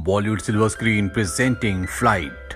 Bollywood silver screen presenting flight.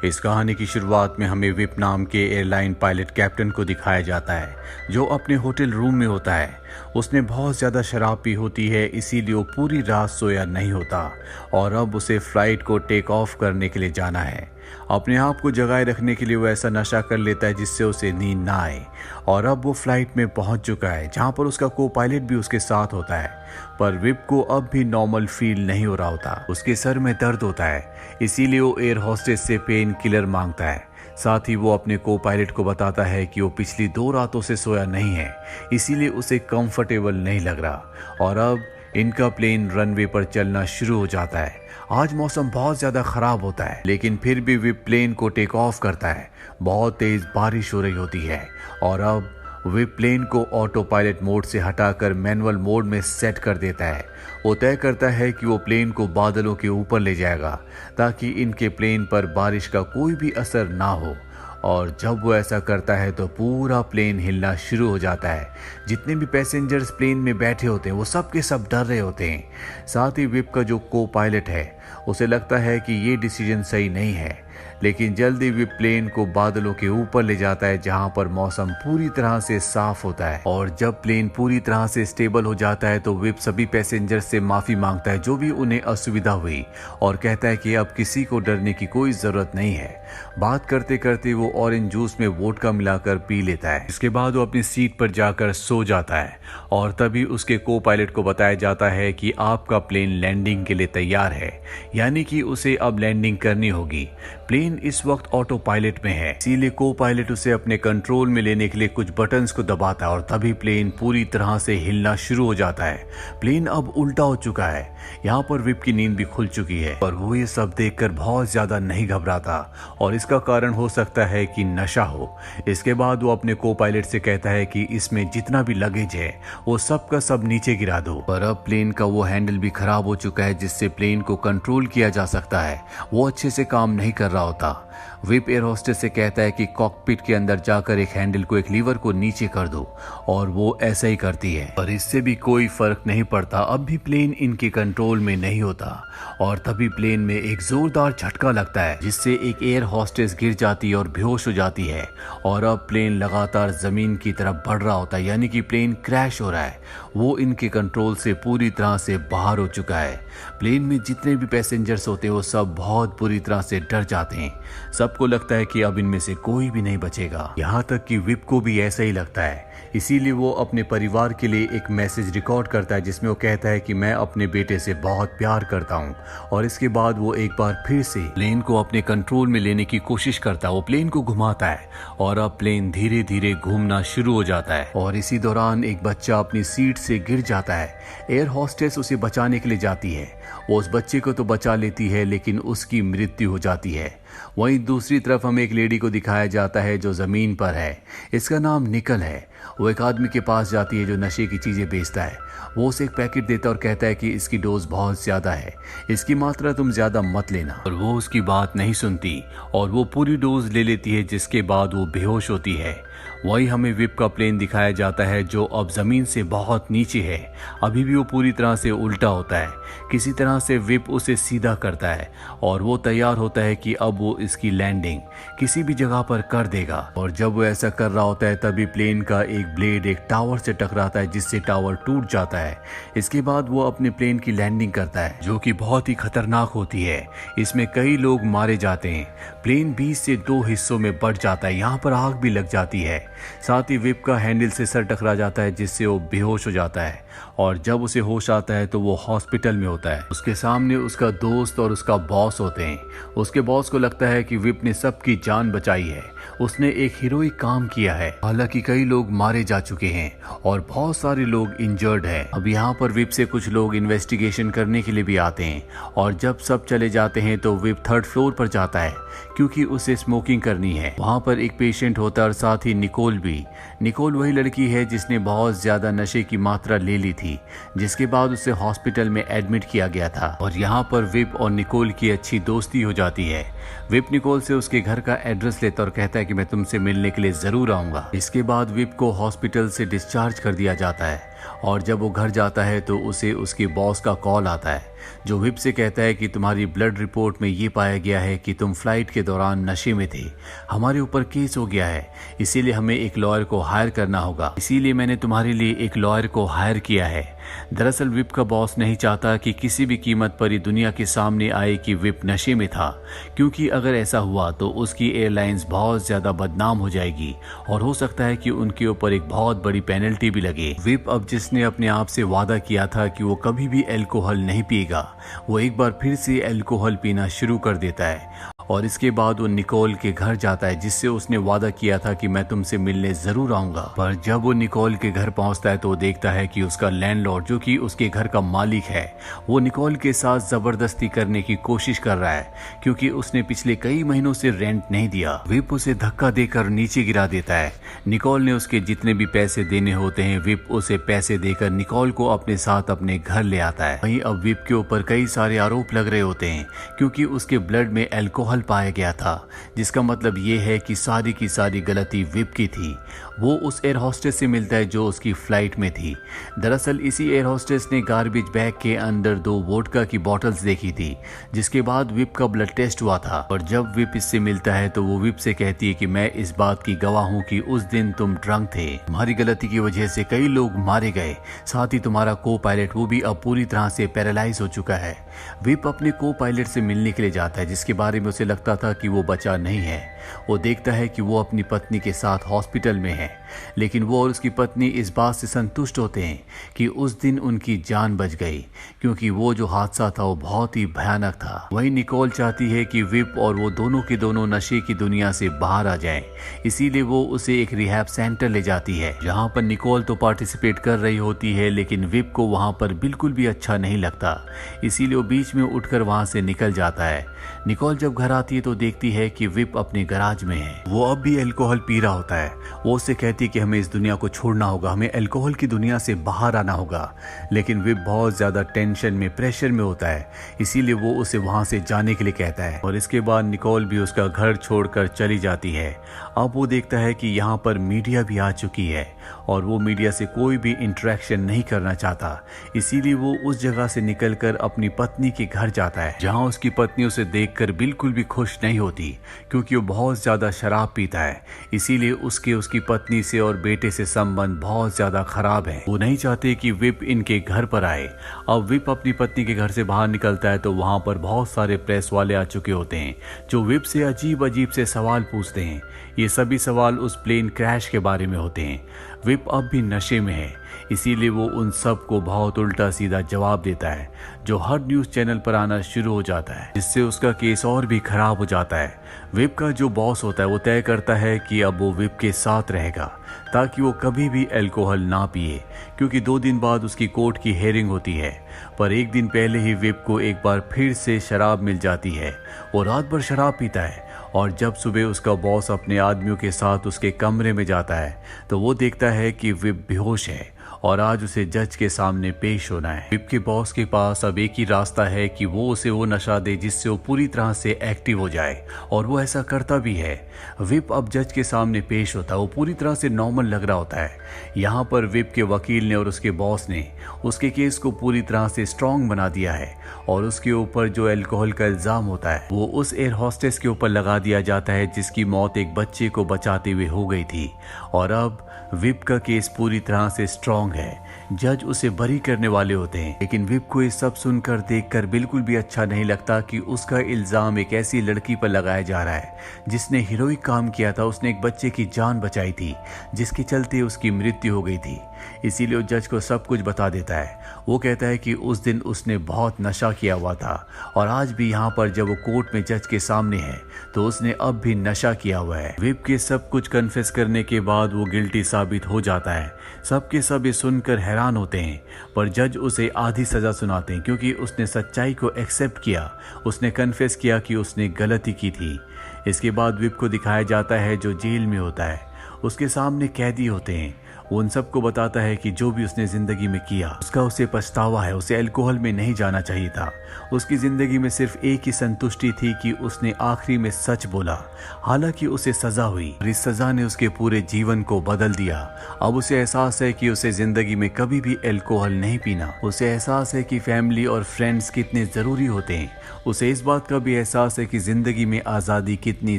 इस कहानी की शुरुआत में हमें विप नाम के एयरलाइन पायलट कैप्टन को दिखाया जाता है जो अपने होटल रूम में होता है। उसने बहुत ज़्यादा शराब पी होती है, इसीलिए वो पूरी रात सोया नहीं होता और अब उसे फ्लाइट को टेक ऑफ करने के लिए जाना है। अपने आप को जगाए रखने के लिए वो ऐसा नशा कर लेता है जिससे उसे नींद ना आए और अब वो फ्लाइट में पहुंच चुका है जहां पर उसका को पायलट भी उसके साथ होता है। पर विप को अब भी नॉर्मल फील नहीं हो रहा होता, उसके सर में दर्द होता है, इसीलिए वो एयर होस्टेस से पेन किलर मांगता है। साथ ही वो अपने को पायलट को बताता है कि वो पिछली 2 रातों से सोया नहीं है, इसीलिए उसे कंफर्टेबल नहीं लग रहा और अब इनका प्लेन रनवे पर चलना शुरू हो जाता है। आज मौसम बहुत ज़्यादा ख़राब होता है लेकिन फिर भी वे प्लेन को टेक ऑफ करता है। बहुत तेज़ बारिश हो रही होती है और अब वे प्लेन को ऑटो पायलट मोड से हटाकर मैनुअल मोड में सेट कर देता है। वो तय करता है कि वो प्लेन को बादलों के ऊपर ले जाएगा ताकि इनके प्लेन पर बारिश का कोई भी असर ना हो। और जब वो ऐसा करता है तो पूरा प्लेन हिलना शुरू हो जाता है। जितने भी पैसेंजर्स प्लेन में बैठे होते हैं वो सब के सब डर रहे होते हैं। साथ ही विप का जो को पायलट है उसे लगता है कि ये डिसीजन सही नहीं है, लेकिन जल्दी विप प्लेन को बादलों के ऊपर ले जाता है जहां पर मौसम पूरी तरह से साफ होता है। और जब प्लेन पूरी तरह से स्टेबल हो जाता है तो विप सभी पैसेंजर्स से माफी मांगता है जो भी उन्हें असुविधा हुई और कहता है कि अब किसी को डरने की कोई जरूरत नहीं है। बात करते करते वो ऑरेंज जूस में वोडका मिलाकर पी लेता है। इसके बाद वो अपनी सीट पर जाकर सो जाता है और तभी उसके को पायलट को बताया जाता है कि आपका प्लेन लैंडिंग के लिए तैयार है, यानी कि उसे अब लैंडिंग करनी होगी। प्लेन इस वक्त ऑटो पायलट में है, इसीलिए को पायलट उसे अपने कंट्रोल में लेने के लिए कुछ बटन्स को दबाता है और तभी प्लेन पूरी तरह से हिलना शुरू हो जाता है। प्लेन अब उल्टा हो चुका है। यहाँ पर विप की नींद भी खुल चुकी है पर वो ये सब देखकर बहुत ज्यादा नहीं घबराता और इसका कारण हो सकता है कि नशा हो। इसके बाद वो अपने को पायलट से कहता है कि इसमें जितना भी लगेज है वो सब का सब नीचे गिरा दो। पर अब प्लेन का वो हैंडल भी खराब हो चुका है जिससे प्लेन को कंट्रोल किया जा सकता है, वो अच्छे से काम नहीं कर रहा होता। विप एयर होस्टेस से कहता है कि कॉकपिट के अंदर जाकर एक हैंडल को, एक लीवर को नीचे कर दो और वो ऐसा ही करती है पर इससे भी कोई फर्क नहीं पड़ता। अब भी प्लेन इनके कंट्रोल में नहीं होता और तभी प्लेन में एक जोरदार झटका लगता है जिससे एक एयर होस्टेस गिर जाती है और बेहोश हो जाती है और अब प्लेन लगातार जमीन की तरफ बढ़ रहा होता है, यानी कि प्लेन क्रैश हो रहा है। वो इनके कंट्रोल से पूरी तरह से बाहर हो चुका है। प्लेन में जितने भी पैसेंजर्स होते हैं वो सब बहुत बुरी तरह से डर जाते हैं। सबको लगता है कि अब इनमें से कोई भी नहीं बचेगा। यहाँ तक कि विप को भी ऐसा ही लगता है, इसीलिए वो अपने परिवार के लिए एक मैसेज रिकॉर्ड करता है जिसमें वो कहता है कि मैं अपने बेटे से बहुत प्यार करता हूँ। और इसके बाद वो एक बार फिर से प्लेन को अपने कंट्रोल में लेने की कोशिश करता है। वो प्लेन को घुमाता है और अब प्लेन धीरे धीरे घूमना शुरू हो जाता है और इसी दौरान एक बच्चा अपनी सीट से गिर जाता है। एयर होस्टेस उसे बचाने के लिए जाती है। वो उस बच्चे को तो बचा लेती है लेकिन उसकी मृत्यु हो जाती है। वहीं दूसरी तरफ हमें एक लेडी को दिखाया जाता है जो जमीन पर है। इसका नाम निकल है। वो एक आदमी के पास जाती है जो नशे की चीजें बेचता है। वो उसे एक पैकेट देता और कहता है कि इसकी डोज बहुत ज्यादा है, इसकी मात्रा तुम ज्यादा मत लेना। और वो उसकी बात नहीं सुनती और वो पूरी डोज ले लेती है जिसके बाद वो बेहोश होती है। वही हमें विप का प्लेन दिखाया जाता है जो अब जमीन से बहुत नीचे है। अभी भी वो पूरी तरह से उल्टा होता है। किसी तरह से विप उसे सीधा करता है और वो तैयार होता है कि अब वो इसकी लैंडिंग किसी भी जगह पर कर देगा। और जब वो ऐसा कर रहा होता है तभी प्लेन का एक ब्लेड एक टावर से टकराता है जिससे टावर टूट जाता है। इसके बाद वो अपने प्लेन की लैंडिंग करता है जो कि बहुत ही खतरनाक होती है। इसमें कई लोग मारे जाते हैं। प्लेन 20 से 2 हिस्सों में बढ़ जाता है। यहाँ पर आग भी लग जाती है। साथ ही विप का हैंडल से सर टकरा जाता है जिससे वो बेहोश हो जाता है और जब उसे होश आता है तो वो हॉस्पिटल में होता है। उसके सामने उसका दोस्त और उसका बॉस होते हैं। उसके बॉस को लगता है कि विप ने सबकी जान बचाई है, उसने एक हीरोइक काम किया है। हालांकि कई लोग मारे जा चुके हैं और बहुत सारे लोग इंजर्ड हैं। अब यहाँ पर विप से कुछ लोग इन्वेस्टिगेशन करने के लिए भी आते हैं और जब सब चले जाते हैं तो विप 3rd फ्लोर पर जाता है क्योंकि उसे स्मोकिंग करनी है। वहाँ पर एक पेशेंट होता है और साथ ही निकोल भी। निकोल वही लड़की है जिसने बहुत ज्यादा नशे की मात्रा ले ली थी जिसके बाद उसे हॉस्पिटल में एडमिट किया गया था। और यहाँ पर विप और निकोल की अच्छी दोस्ती हो जाती है। विप निकोल से उसके घर का एड्रेस लेता और कहता है कि मैं तुमसे मिलने के लिए जरूर आऊंगा। इसके बाद विप को हॉस्पिटल से डिस्चार्ज कर दिया जाता है और जब वो घर जाता है तो उसे उसके बॉस का कॉल आता है जो विप से कहता है कि तुम्हारी ब्लड रिपोर्ट में ये पाया गया है कि तुम फ्लाइट के दौरान नशे में थे, हमारे ऊपर केस हो गया है, इसीलिए हमें एक लॉयर को हायर करना होगा, इसीलिए मैंने तुम्हारे लिए एक लॉयर को हायर किया है। दरअसल विप का बॉस नहीं चाहता कि किसी भी कीमत पर ये दुनिया के सामने आए कि विप नशे में था, क्योंकि अगर ऐसा हुआ तो उसकी एयरलाइंस बहुत ज्यादा बदनाम हो जाएगी और हो सकता है कि उनके ऊपर एक बहुत बड़ी पेनल्टी भी लगे। विप अब जिसने अपने आप से वादा किया था कि वो कभी भी अल्कोहल नहीं पिएगा, वो एक बार फिर से अल्कोहल पीना शुरू कर देता है और इसके बाद वो निकोल के घर जाता है जिससे उसने वादा किया था कि मैं तुमसे मिलने जरूर आऊंगा। पर जब वो निकोल के घर पहुंचता है तो वो देखता है कि उसका लैंडलॉर्ड जो कि उसके घर का मालिक है वो निकोल के साथ जबरदस्ती करने की कोशिश कर रहा है क्योंकि उसने पिछले कई महीनों से रेंट नहीं दिया। विप उसे धक्का देकर नीचे गिरा देता है। निकोल ने उसके जितने भी पैसे देने होते हैं विप उसे पैसे देकर निकोल को अपने साथ अपने घर ले आता है। वहीं अब विप के ऊपर कई सारे आरोप लग रहे होते हैं क्योंकि उसके ब्लड में अल्कोहल पाया गया था, जिसका मतलब ये है कि सारी की सारी गलती विप की थी। वो उस एयर होस्टेस से मिलता है जो उसकी फ्लाइट में थी। दरअसल इसी एयर होस्टेस ने गार्बेज बैग के अंदर 2 वोडका की बोतल्स देखी थी, जिसके बाद विप का ब्लड टेस्ट हुआ था। और जब विप इससे मिलता है तो वो विप से कहती है कि मैं इस बात की गवाह हूँ कि उस दिन तुम ड्रंक थे, तुम्हारी गलती की वजह से कई लोग मारे गए, साथ ही तुम्हारा को पायलट वो भी अब पूरी तरह से पैरालाइज हो चुका है। विप अपने को पायलट से मिलने के लिए जाता है जिसके बारे में उसे लगता था कि वो बचा नहीं है। वो देखता है कि वो अपनी पत्नी के साथ हॉस्पिटल में है, लेकिन वो और उसकी पत्नी इस बात से संतुष्ट होते हैं कि उस दिन उनकी जान बच गई क्योंकि वो जो हादसा था वो बहुत ही भयानक था। वहीं निकोल चाहती है कि विप और वो दोनों के दोनों नशे की दुनिया से बाहर आ जाएं, इसीलिए वो उसे एक रिहैब सेंटर ले जाती है जहां पर निकोल तो पार्टिसिपेट कर रही होती है लेकिन विप को वहां पर बिल्कुल भी अच्छा नहीं लगता, इसीलिए वो बीच में उठकर वहां से निकल जाता है। निकोल जब घर आती है तो देखती है कि विप अपने गराज में है। वो अब भी अल्कोहल पी रहा होता है। वो उससे कहती है कि हमें इस दुनिया को छोड़ना होगा, हमें अल्कोहल की दुनिया से बाहर आना होगा, लेकिन विप बहुत ज्यादा टेंशन में प्रेशर में होता है, इसीलिए वो उसे वहां से जाने के लिए कहता है और इसके बाद निकोल भी उसका घर छोड़कर चली जाती है। अब वो देखता है कि यहाँ पर मीडिया भी आ चुकी है और वो मीडिया से कोई भी इंटरेक्शन नहीं करना चाहता, इसीलिए वो उस जगह से निकलकर अपनी पत्नी के घर जाता है जहाँ उसकी पत्नी उसे देखकर बिल्कुल भी खुश नहीं होती क्योंकि वो बहुत ज्यादा शराब पीता है, इसीलिए उसकी पत्नी से और बेटे से संबंध बहुत ज्यादा खराब है। वो नहीं चाहते कि विप इनके घर पर आए। अब विप अपनी पत्नी के घर से बाहर निकलता है तो वहां पर बहुत सारे प्रेस वाले आ चुके होते हैं जो विप से अजीब अजीब से सवाल पूछते हैं। ये सभी सवाल उस प्लेन क्रैश के बारे में होते हैं। विप अब भी नशे में है, इसीलिए वो उन सब को बहुत उल्टा सीधा जवाब देता है जो हर न्यूज चैनल पर आना शुरू हो जाता है, जिससे उसका केस और भी खराब हो जाता है। विप का जो बॉस होता है वो तय करता है कि अब वो विप के साथ रहेगा ताकि वो कभी भी अल्कोहल ना पिए, क्योंकि 2 दिन बाद उसकी कोर्ट की हेयरिंग होती है। पर 1 दिन पहले ही विप को एक बार फिर से शराब मिल जाती है। वो रात भर शराब पीता है और जब सुबह उसका बॉस अपने आदमियों के साथ उसके कमरे में जाता है तो वो देखता है कि विप बेहोश है और आज उसे जज के सामने पेश होना है। विप के बॉस के पास अब एक ही रास्ता है कि वो उसे वो नशा दे जिससे वो पूरी तरह से एक्टिव हो जाए, और वो ऐसा करता भी है। विप अब जज के सामने पेश होता है, वो पूरी तरह से नॉर्मल लग रहा होता है। यहाँ पर विप के वकील ने और उसके बॉस ने उसके केस को पूरी तरह से स्ट्रॉन्ग बना दिया है और उसके ऊपर जो अल्कोहल का इल्जाम होता है वो उस एयर होस्टेस के ऊपर लगा दिया जाता है जिसकी मौत एक बच्चे को बचाते हुए हो गई थी। और अब विप का केस पूरी तरह से स्ट्रॉन्ग है। जज उसे बरी करने वाले होते हैं, लेकिन विप को ये सब सुनकर देखकर बिल्कुल भी अच्छा नहीं लगता कि उसका इल्जाम एक ऐसी लड़की पर लगाया जा रहा है जिसने हीरोइक काम किया था। उसने एक बच्चे की जान बचाई थी जिसके चलते उसकी मृत्यु हो गई थी। इसीलिए वो जज को सब कुछ बता देता है। वो कहता है कि उस दिन उसने बहुत नशा किया हुआ था और आज भी यहाँ पर जब वो कोर्ट में जज के सामने है तो उसने अब भी नशा किया हुआ है। विप के सब कुछ कन्फेस करने के बाद वो गिल्टी साबित हो जाता है। सबके सब ये सुनकर हैरान होते हैं, पर जज उसे आधी सजा सुनाते हैं क्योंकि उसने सच्चाई को एक्सेप्ट किया, उसने कन्फेस किया कि उसने गलती की थी। इसके बाद विप को दिखाया जाता है जो जेल में होता है। उसके सामने कैदी होते हैं, वो उन सबको बताता है कि जो भी उसने जिंदगी में किया उसका उसे पछतावा है, उसे अल्कोहल में नहीं जाना चाहिए था। उसकी जिंदगी में सिर्फ एक ही संतुष्टि थी कि उसने आखिरी में सच बोला। हालांकि उसे सजा हुई और इस सजा ने उसके पूरे जीवन को बदल दिया। अब उसे एहसास है कि उसे जिंदगी में कभी भी अल्कोहल नहीं पीना। उसे एहसास है कि फैमिली और फ्रेंड्स कितने जरूरी होते हैं। उसे इस बात का भी एहसास है कि जिंदगी में आजादी कितनी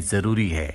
जरूरी है।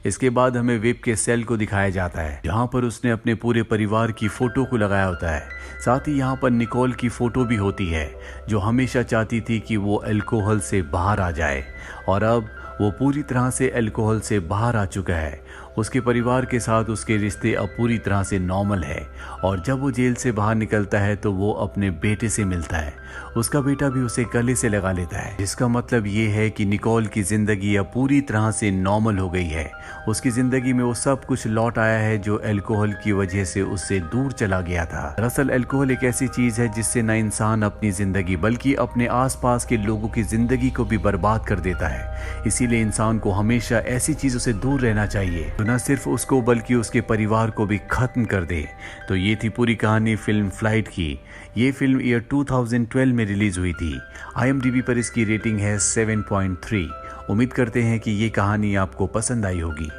इसके बाद हमें विप के सेल को दिखाया जाता है, जहाँ पर उसने अपने पूरे परिवार की फोटो को लगाया होता है। साथ ही यहाँ पर निकोल की फोटो भी होती है, जो हमेशा चाहती थी कि वो अल्कोहल से बाहर आ जाए, और अब वो पूरी तरह से अल्कोहल से बाहर आ चुका है। उसके परिवार के साथ उसके रिश्ते अब पूरी तरह से नॉर्मल है, और जब वो जेल से बाहर निकलता है तो वो अपने बेटे से मिलता है। उसका बेटा भी उसे गले से लगा लेता है, जिसका मतलब ये है कि निकोल की जिंदगी अब पूरी तरह से नॉर्मल हो गई है। उसकी जिंदगी में वो सब कुछ लौट आया है जो अल्कोहल की वजह से उससे दूर चला गया था। दरअसल अल्कोहल एक ऐसी चीज है जिससे न इंसान अपनी जिंदगी बल्कि अपने आसपास के लोगों की जिंदगी को भी बर्बाद कर देता है। इसीलिए इंसान को हमेशा ऐसी चीजों से दूर रहना चाहिए जो न सिर्फ उसको बल्कि उसके परिवार को भी खत्म कर दे। तो ये थी पूरी कहानी फिल्म फ्लाइट की। ये फिल्म ईयर 2012 में रिलीज हुई थी। IMDb पर इसकी रेटिंग है 7.3। उम्मीद करते हैं कि ये कहानी आपको पसंद आई होगी।